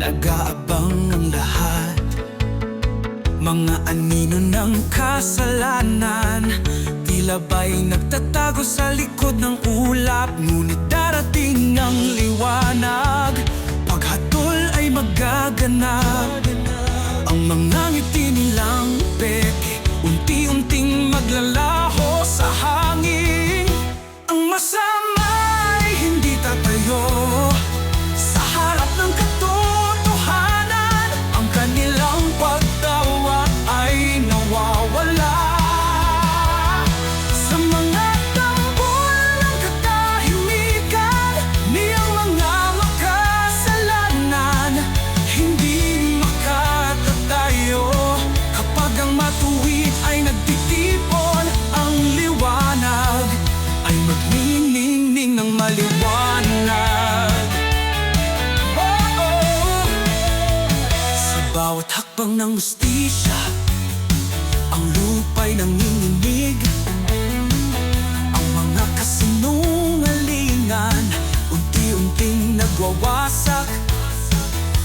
nag-aabang ang lahat. Mga anino ng kasalanan, tila ba'y nagtatago sa likod ng ulap. Ngunit darating ang liwanag, paghatol ay magaganap. Ang mga ngiti nilang peke, unti-unting maglalaho sa hangin. Ang masama ay hindi tatayo sa harap ng katotohanan. Ang kanilang pagtawa ay nawawala sa mga tambol ng katahimikan. Niyang mga makasalanan hindi makatatayo kapag ang matuwid ay nagtitipon. Ang liwanag ay magniningning ng maliwanag. Sa bawat hakbang ng hustisya, ang lupa'y nanginginig. Ang mga kasinungalingan unti-unting nagwawasak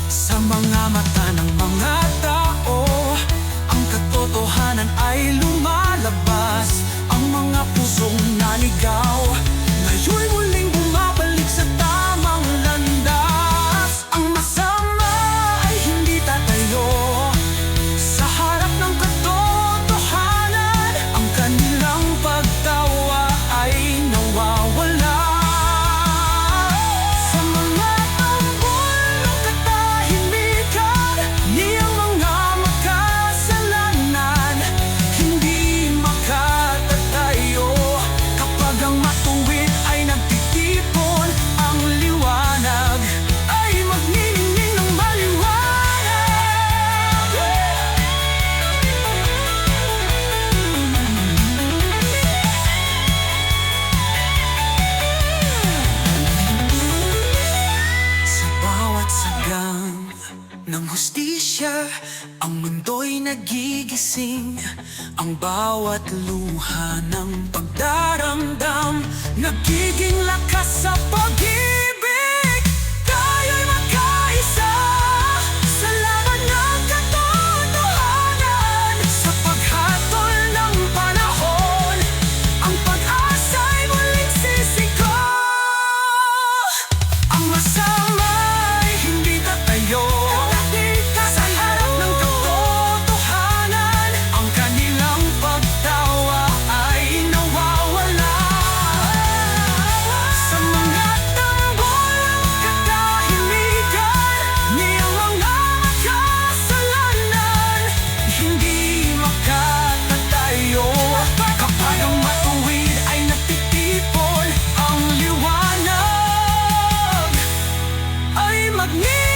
sa mga mata ng mga tao. Ang katotohanan ay lumalabas. Ang mga pusong naligaw ngayon'y muling bumabalik sa tamang landas. Ang masama ay hindi tatayo sa harap ng katotohanan. Ang kanilang pagtawa ay nawawala sa mga tambol ng katahimikan. Niyang mga makasalanan hindi makatatayo kapag ang matuwid ay nagtitipon. Ang liwanag ay magniningning ng maliwanag. Sa bawat sagang ng hustisya, ang mundo'y nagigising. Ang bawat luha ng pagdaramdam nagiging lakas sa pag-ibig. Tayo'y magkaisa sa laban ng katotohanan. Sa paghatol ng panahon, ang pag-asa'y muling sisigaw. Ang masama ay hindi tatayo sa harap ng katotohanan. Ang kanilang pagtawa ay nawawala sa mga tambol ng katahimikan. Niyang mga makasalanan hindi makatatayo kapag ang matuwid ay nagtitipon. Ang liwanag ay magniningning